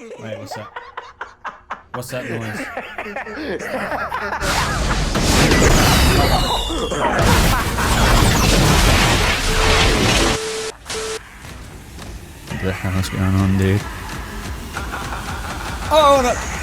Wait, what's that? What's that noise? What the hell's going on, dude? Oh no!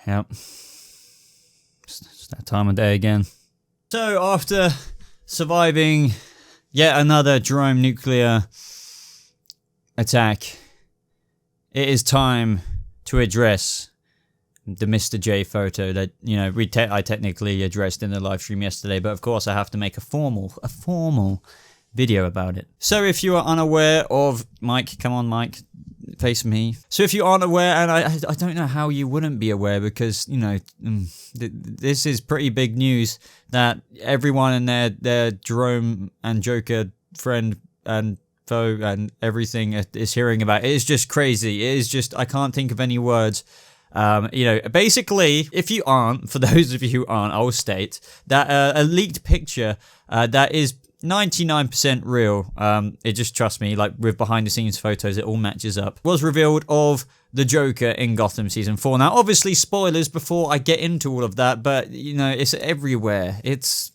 Yep. It's that time of day again. So after surviving yet another Jerome nuclear attack, it is time to address the Mr. J photo that, you know, I technically addressed in the live stream yesterday, but of course I have to make a formal video about it. So if you are unaware of Mike, come on Mike, face me. So if you aren't aware, and I don't know how you wouldn't be aware, because, you know, this is pretty big news that everyone and their Jerome and Joker friend and foe and everything is hearing about. It is just crazy. It is just, I can't think of any words. You know, basically, if you aren't, for those of you who aren't, I will state that a leaked picture that is 99% real, it just, trust me, like with behind the scenes photos, it all matches up, was revealed of the Joker in Gotham season 4. Now obviously spoilers before I get into all of that, but you know, it's everywhere. It's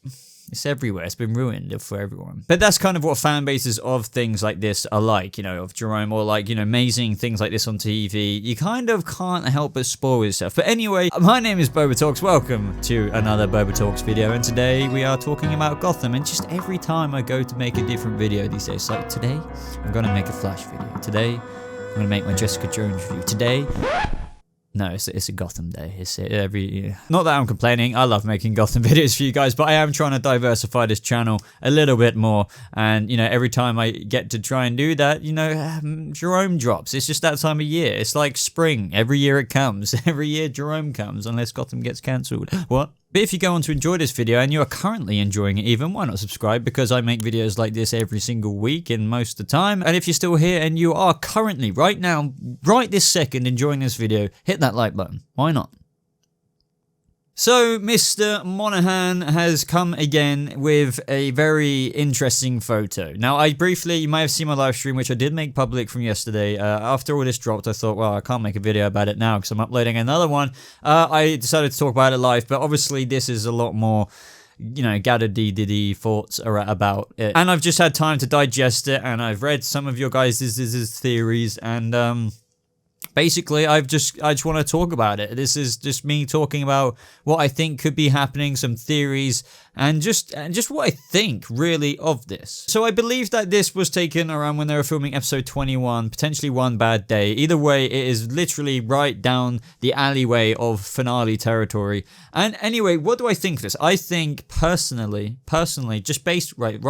everywhere. It's been ruined for everyone. But that's kind of what fan bases of things like this are like, you know, of Jerome, or like, you know, amazing things like this on TV. You kind of can't help but spoil yourself. But anyway, my name is BobaTalks. Welcome to another BobaTalks video. And today we are talking about Gotham. And just every time I go to make a different video these days, like today, I'm going to make a Flash video. Today, I'm going to make my Jessica Jones review. Today, no, it's a Gotham day. It's every... Not that I'm complaining. I love making Gotham videos for you guys, but I am trying to diversify this channel a little bit more. And, you know, every time I get to try and do that, you know, Jerome drops. It's just that time of year. It's like spring. Every year it comes. Every year Jerome comes, unless Gotham gets cancelled. What? But if you go on to enjoy this video, and you are currently enjoying it even, why not subscribe? Because I make videos like this every single week and most of the time. And if you're still here and you are currently, right now, right this second, enjoying this video, hit that like button. Why not? So, Mr. Monahan has come again with a very interesting photo. Now, you may have seen my live stream, which I did make public from yesterday. After all this dropped, I thought, well, I can't make a video about it now because I'm uploading another one. I decided to talk about it live, but obviously this is a lot more, you know, gaddedy thoughts about it. And I've just had time to digest it, and I've read some of your guys' theories, and, basically, I just want to talk about it. This is just me talking about what I think could be happening, some theories, and just what I think, really, of this. So I believe that this was taken around when they were filming episode 21, potentially One Bad Day. Either way, it is literally right down the alleyway of finale territory. And anyway, what do I think of this? I think, personally, just based, right,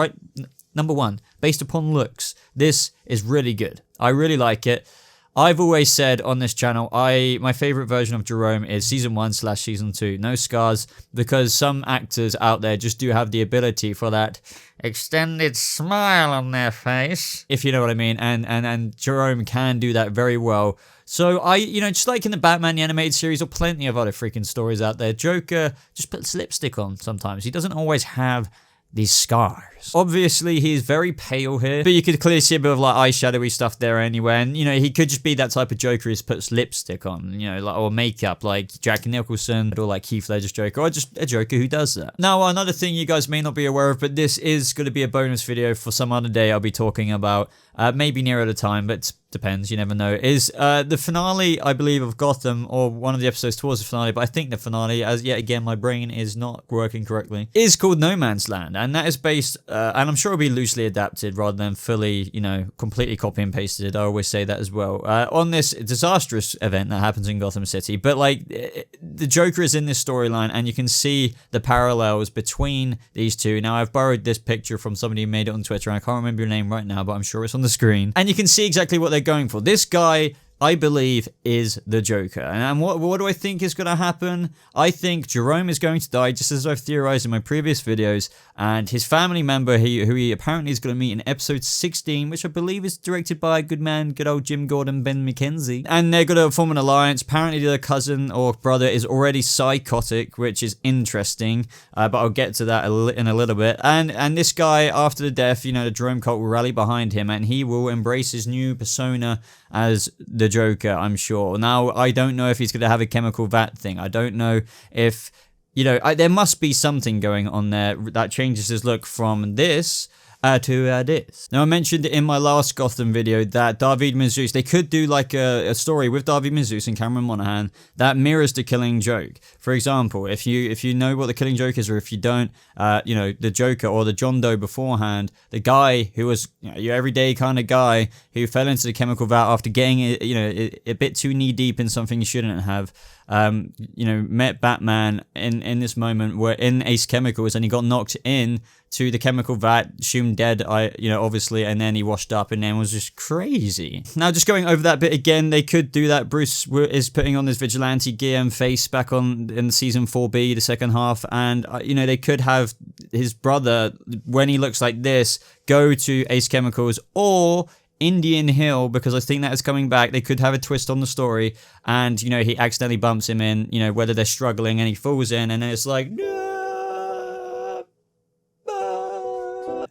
number one, based upon looks, this is really good. I really like it. I've always said on this channel, my favorite version of Jerome is season 1/season 2. No scars, because some actors out there just do have the ability for that extended smile on their face, if you know what I mean, and Jerome can do that very well. So you know, just like in the Batman the animated series or plenty of other freaking stories out there, Joker just puts lipstick on sometimes. He doesn't always have these scars. Obviously, he's very pale here, but you could clearly see a bit of like eyeshadowy stuff there anyway. And you know, he could just be that type of Joker who puts lipstick on, you know, like, or makeup, like Jack Nicholson, or like Heath Ledger's Joker, or just a Joker who does that. Now, another thing you guys may not be aware of, but this is going to be a bonus video for some other day I'll be talking about, maybe nearer the time, but depends, you never know, is the finale, I believe, of Gotham, or one of the episodes towards the finale, but I think the finale, as yet again my brain is not working correctly, is called No Man's Land, and that is based, and I'm sure it'll be loosely adapted rather than fully, you know, completely copy and pasted. I always say that as well, on this disastrous event that happens in Gotham City. But like, the Joker is in this storyline, and you can see the parallels between these two. Now, I've borrowed this picture from somebody who made it on Twitter, and I can't remember your name right now, but I'm sure it's on the screen, and you can see exactly what they're going for. This guy, I believe, is the Joker. And what do I think is going to happen? I think Jerome is going to die, just as I've theorized in my previous videos. and his family member who he apparently is going to meet in episode 16, which I believe is directed by good old Jim Gordon, Ben McKenzie. And they're going to form an alliance. Apparently their cousin or brother is already psychotic, which is interesting, but I'll get to that in a little bit. And this guy, after the death, the Jerome cult will rally behind him, and he will embrace his new persona as the Joker, I'm sure. Now, I don't know if he's going to have a chemical vat thing. I don't know if, there must be something going on there that changes his look from this to this. Now, I mentioned in my last Gotham video that David Mazouz, they could do like a story with David Mazouz and Cameron Monaghan that mirrors the Killing Joke. For example, if you know what the Killing Joke is, or if you don't, the Joker or the John Doe beforehand, the guy who was your everyday kind of guy who fell into the chemical vat after getting a bit too knee deep in something he shouldn't have. Met Batman in this moment where in Ace Chemicals, and he got knocked in to the chemical vat, assumed dead, obviously, and then he washed up and then was just crazy. Now, just going over that bit again, they could do that. Bruce is putting on this vigilante gear and face back on in season 4B, the second half, and they could have his brother, when he looks like this, go to Ace Chemicals or Indian Hill, because I think that is coming back. They could have a twist on the story, and he accidentally bumps him in, whether they're struggling, and he falls in, and then it's like, no.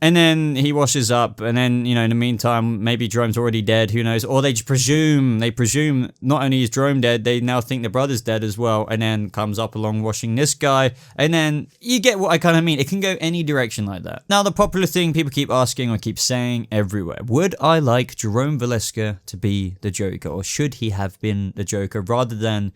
And then he washes up, and then, in the meantime, maybe Jerome's already dead, who knows? Or they presume not only is Jerome dead, they now think the brother's dead as well, and then comes up along washing this guy, and then you get what I kind of mean. It can go any direction like that. Now, the popular thing people keep asking or keep saying everywhere, would I like Jerome Valeska to be the Joker, or should he have been the Joker, rather than,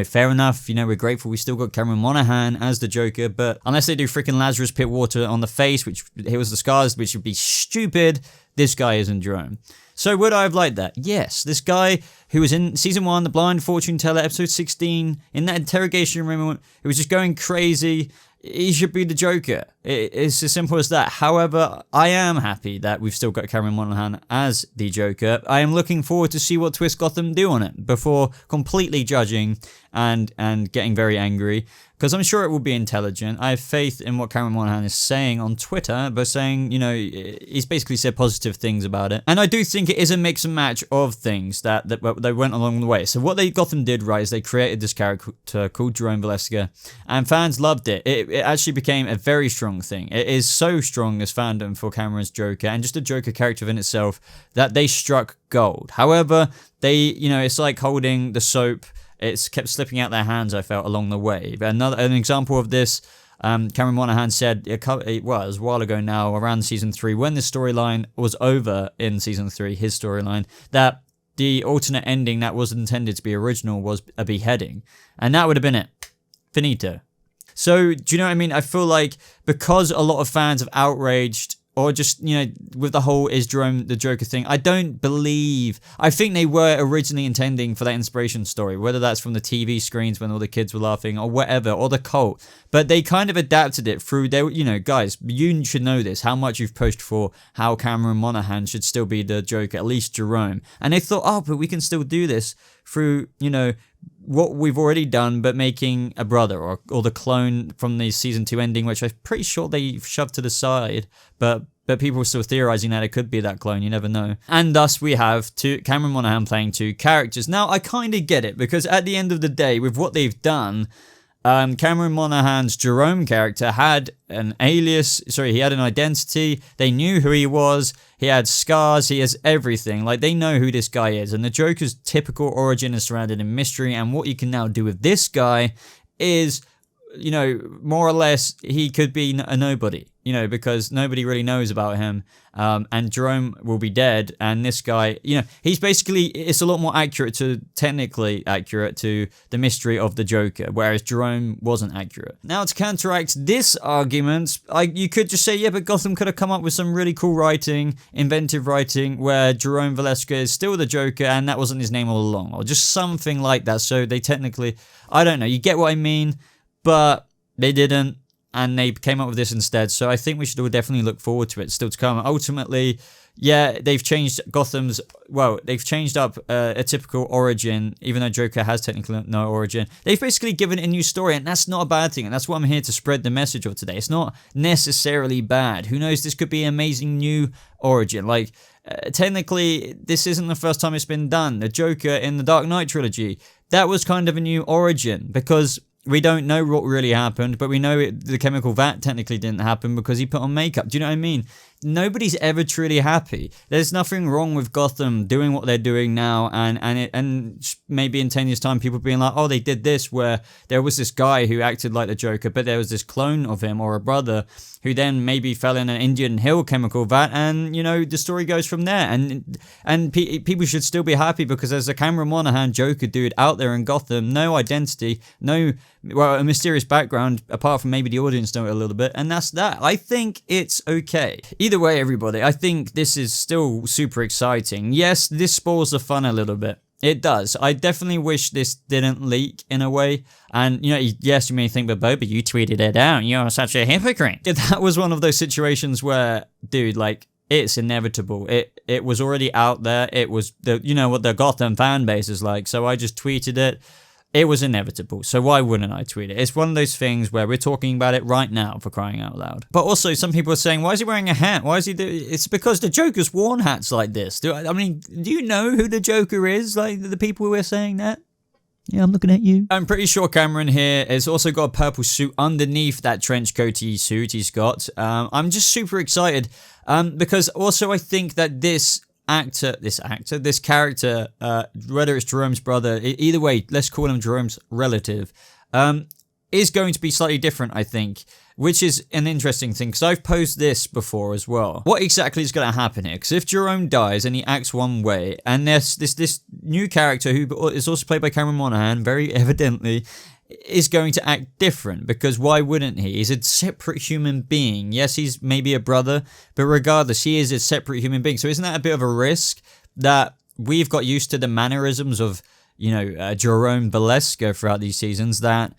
fair enough, we're grateful we still got Cameron Monaghan as the Joker, but unless they do freaking Lazarus Pit water on the face, which heals the scars, which would be stupid, this guy isn't Jerome. So would I have liked that? Yes. This guy who was in season 1, The Blind Fortune Teller, episode 16, in that interrogation room, it was just going crazy. He should be the Joker. It's as simple as that. However, I am happy that we've still got Cameron Monaghan as the Joker. I am looking forward to see what Twist Gotham do on it before completely judging and getting very angry, because I'm sure it will be intelligent. I have faith in what Cameron Monaghan is saying on Twitter, but saying, he's basically said positive things about it. And I do think it is a mix and match of things that they went along the way. So what Gotham did right is they created this character called Jerome Valeska, and fans loved it. It actually became a very strong thing. It is so strong as fandom for Cameron's Joker, and just a Joker character in itself, that they struck gold. However, it's like holding the soap. It's kept slipping out their hands, I felt, along the way. But an example of this, Cameron Monaghan said, it was a while ago now, around season 3, when the storyline was over in season 3, his storyline, that the alternate ending that was intended to be original was a beheading. And that would have been it. Finito. So, do you know what I mean? I feel like because a lot of fans have outraged, or just, with the whole is Jerome the Joker thing, I think they were originally intending for that inspiration story, whether that's from the TV screens when all the kids were laughing or whatever, or the cult. But they kind of adapted it through, guys, you should know this, how much you've pushed for how Cameron Monaghan should still be the Joker, at least Jerome. And they thought, but we can still do this through, what we've already done, but making a brother or the clone from the season 2 ending, which I'm pretty sure they shoved to the side, but people are still theorizing that it could be that clone, you never know. And thus we have Cameron Monaghan playing 2 characters. Now, I kind of get it, because at the end of the day, with what they've done, Cameron Monaghan's Jerome character had an alias, he had an identity, they knew who he was, he had scars, he has everything, they know who this guy is, and the Joker's typical origin is surrounded in mystery, and what you can now do with this guy is, more or less, he could be a nobody, because nobody really knows about him, and Jerome will be dead, and this guy, he's basically, it's a lot more technically accurate to the mystery of the Joker, whereas Jerome wasn't accurate. Now, to counteract this argument, you could just say, yeah, but Gotham could have come up with some really cool writing, inventive writing, where Jerome Valeska is still the Joker, and that wasn't his name all along, or just something like that, so they technically, I don't know, you get what I mean, but they didn't, and they came up with this instead. So I think we should all definitely look forward to it still to come. Ultimately, yeah, they've changed they've changed up a typical origin, even though Joker has technically no origin. They've basically given it a new story, and that's not a bad thing, and that's what I'm here to spread the message of today. It's not necessarily bad. Who knows, this could be an amazing new origin. Like, technically, this isn't the first time it's been done. The Joker in the Dark Knight trilogy, that was kind of a new origin, because we don't know what really happened, but we know the chemical vat technically didn't happen because he put on makeup. Do you know what I mean? Nobody's ever truly happy. There's nothing wrong with Gotham doing what they're doing now, and maybe in 10 years' time, people being like, oh, they did this, where there was this guy who acted like the Joker, but there was this clone of him or a brother who then maybe fell in an Indian Hill chemical vat, and, you know, the story goes from there. And people should still be happy because there's a Cameron Monaghan Joker dude out there in Gotham, no identity, a mysterious background, apart from maybe the audience know it a little bit, and that's that. I think it's okay. Either way, everybody, I think this is still super exciting. Yes, this spoils the fun a little bit. It does. I definitely wish this didn't leak in a way. And, you know, yes, you may think, but Boba, you tweeted it out. You're such a hypocrite. That was one of those situations where, dude, like, it's inevitable. It was already out there. It was, you know what the Gotham fan base is like. So I just tweeted it. It was inevitable, so why wouldn't I tweet it? It's one of those things where we're talking about it right now, for crying out loud. But also, some people are saying, why is he wearing a hat? Why is he It's because the Joker's worn hats like this. Do you know who the Joker is? Like, the people who are saying that? Yeah, I'm looking at you. I'm pretty sure Cameron here has also got a purple suit underneath that trench coaty suit he's got. I'm just super excited, because also I think that this character, whether it's Jerome's brother, either way, let's call him Jerome's relative, is going to be slightly different, I think, which is an interesting thing, because I've posed this before as well. What exactly is going to happen here? Because if Jerome dies and he acts one way, and there's this new character who is also played by Cameron Monaghan, very evidently, is going to act different, because why wouldn't he? He's a separate human being. Yes, he's maybe a brother, but regardless, he is a separate human being. So isn't that a bit of a risk that we've got used to the mannerisms of, you know, Jerome Valeska throughout these seasons? That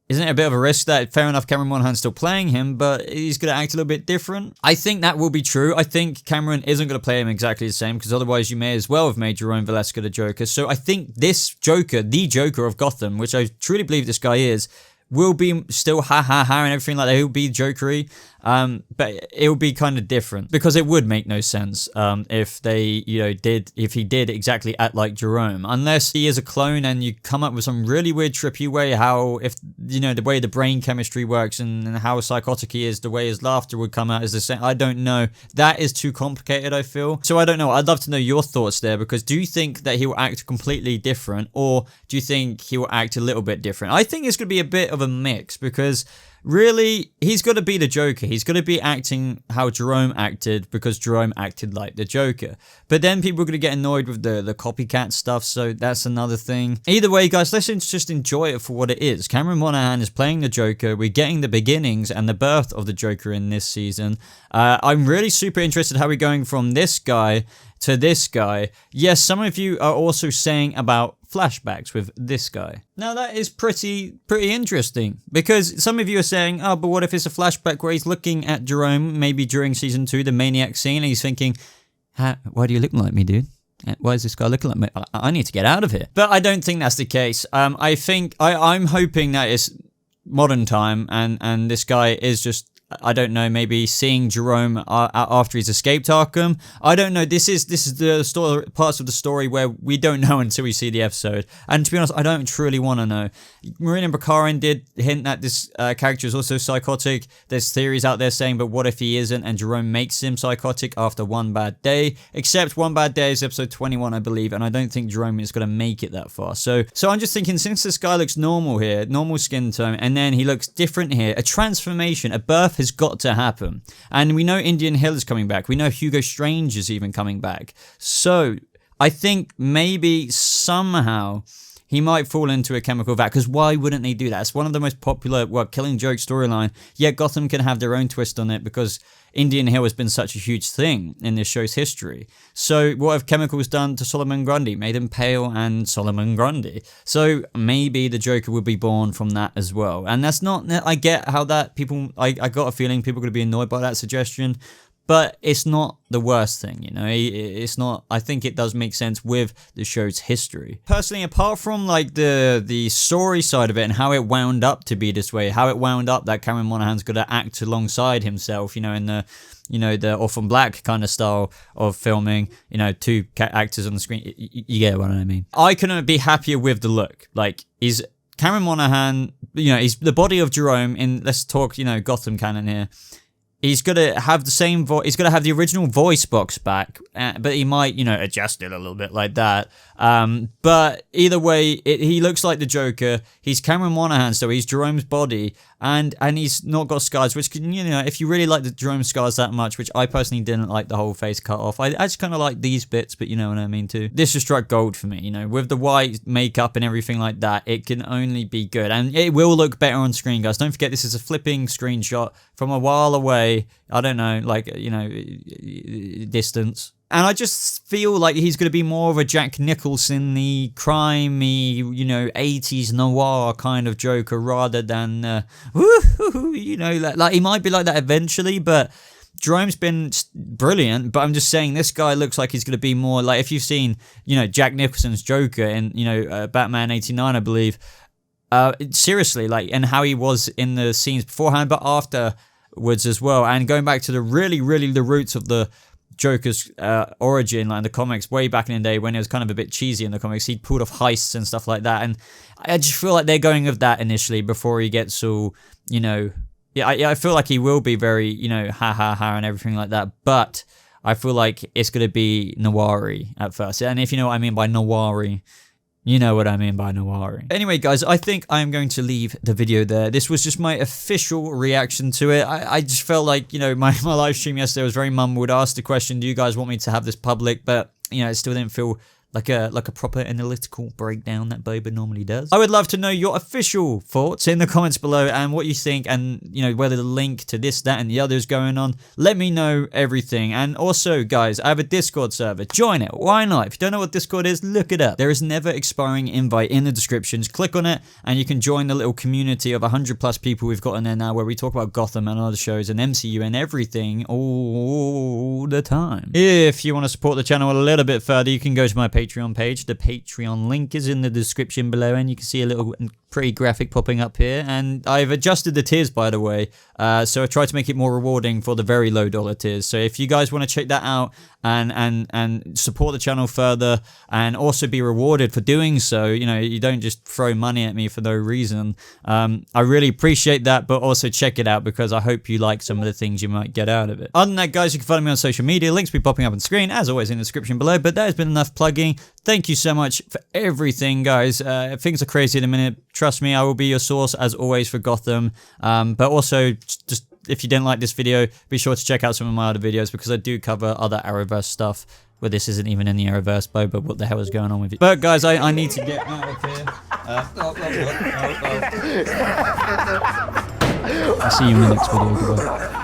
isn't it a bit of a risk that, fair enough, Cameron Monaghan's still playing him, but he's going to act a little bit different? I think that will be true. I think Cameron isn't going to play him exactly the same, because otherwise you may as well have made Jerome Valeska the Joker. So I think this Joker, the Joker of Gotham, which I truly believe this guy is, will be still ha and everything like that. He'll be jokery, but it'll be kind of different, because it would make no sense if he did exactly act like Jerome, unless he is a clone and you come up with some really weird trippy way the way the brain chemistry works and how psychotic he is, the way his laughter would come out is the same. I don't know. That is too complicated, I feel. So I don't know. I'd love to know your thoughts there, because do you think that he will act completely different, or do you think he will act a little bit different? I think it's going to be a bit of a mix, because really, he's got to be the Joker. He's got to be acting how Jerome acted, because Jerome acted like the Joker. But then people are going to get annoyed with the copycat stuff, so that's another thing. Either way, guys, let's just enjoy it for what it is. Cameron Monaghan is playing the Joker. We're getting the beginnings and the birth of the Joker in this season. I'm really super interested how we're going from this guy to this guy. Yes, some of you are also saying about flashbacks with this guy. Now that is pretty interesting, because some of you are saying, oh, but what if it's a flashback where he's looking at Jerome maybe during season 2, the Maniac scene, and he's thinking, why do you look like me, dude? Why is this guy looking like me? I need to get out of here. But I don't think that's the case. I think I'm hoping that it's modern time, and this guy is just, I don't know, maybe seeing Jerome after he's escaped Arkham. I don't know. This is the story, parts of the story where we don't know until we see the episode. And to be honest, I don't truly want to know. Marina Bakarin did hint that this character is also psychotic. There's theories out there saying, but what if he isn't, and Jerome makes him psychotic after one bad day? Except one bad day is episode 21, I believe, and I don't think Jerome is going to make it that far. So I'm just thinking, since this guy looks normal here, normal skin tone, and then he looks different here, a transformation, a birth has got to happen. And we know Indian Hill is coming back. We know Hugo Strange is even coming back. So I think maybe somehow he might fall into a chemical vat, because why wouldn't they do that? It's one of the most popular, Killing Joke storyline. Yet Gotham can have their own twist on it, because Indian Hill has been such a huge thing in this show's history. So what have chemicals done to Solomon Grundy? Made him pale and Solomon Grundy. So maybe the Joker will be born from that as well. And that's not, I get how that I got a feeling people are going to be annoyed by that suggestion. but it's not the worst thing, you know. It's not. I think it does make sense with the show's history. Personally, apart from like the story side of it and how it wound up to be this way, how it wound up that Cameron Monaghan's got to act alongside himself, you know, in the Orphan Black kind of style of filming, you know, two actors on the screen. You get what I mean. I couldn't be happier with the look. Like, Cameron Monaghan, you know, he's the body of Jerome in, let's talk, you know, Gotham canon here. He's got to have the same voice. He's got to have the original voice box back, but he might, you know, adjust it a little bit like that. But either way, he looks like the Joker. He's Cameron Monaghan, so he's Jerome's body, and he's not got scars, which can, you know, if you really like the Jerome scars that much, which I personally didn't like the whole face cut off. I just kind of like these bits, but you know what I mean too. This just struck gold for me, you know, with the white makeup and everything like that. It can only be good, and it will look better on screen, guys. Don't forget, this is a flipping screenshot from a while away. I don't know, like, you know, distance. And I just feel like he's going to be more of a Jack Nicholson-y, crimey, you know, 80s noir kind of Joker rather than, you know, like he might be like that eventually, but Jerome's been brilliant. But I'm just saying, this guy looks like he's going to be more like, if you've seen, you know, Jack Nicholson's Joker in, you know, Batman 89, I believe, seriously, like, and how he was in the scenes beforehand, but afterwards as well. And going back to the really the roots of the Joker's origin, like in the comics way back in the day when it was kind of a bit cheesy in the comics, he'd pulled off heists and stuff like that, and I just feel like they're going with that initially before he gets all, you know, I feel like he will be very, you know, ha and everything like that, but I feel like it's going to be noir-y at first, and if you know what I mean by noir-y, you know what I mean by noir. Anyway, guys, I think I'm going to leave the video there. This was just my official reaction to it. I just felt like, you know, my live stream yesterday was very mumbled. I asked the question, do you guys want me to have this public? But, you know, it still didn't feel like a proper analytical breakdown that Boba normally does. I would love to know your official thoughts in the comments below and what you think, and you know, whether the link to this, that, and the other is going on. Let me know everything. And also, guys, I have a Discord server. Join it. Why not? If you don't know what Discord is, look it up. There is never expiring invite in the descriptions. Click on it and you can join the little community of 100+ people we've got in there now, where we talk about Gotham and other shows and MCU and everything all the time. If you want to support the channel a little bit further, you can go to my Patreon page. The Patreon link is in the description below, and you can see a little pretty graphic popping up here. And I've adjusted the tiers, by the way, so I try to make it more rewarding for the very low dollar tiers. So if you guys want to check that out and support the channel further and also be rewarded for doing so, you know, you don't just throw money at me for no reason, I really appreciate that. But also check it out, because I hope you like some of the things you might get out of it. Other than that, guys, you can find me on social media. Links will be popping up on screen, as always, in the description below. But that has been enough plugging. Thank you so much for everything, guys. Things are crazy in a minute. Trust me, I will be your source, as always, for Gotham. But also, just if you didn't like this video, be sure to check out some of my other videos, because I do cover other Arrowverse stuff. Well, this isn't even in the Arrowverse, Boba. What the hell is going on with you? But, guys, I need to get out of here. I'll see you in the next video. Goodbye.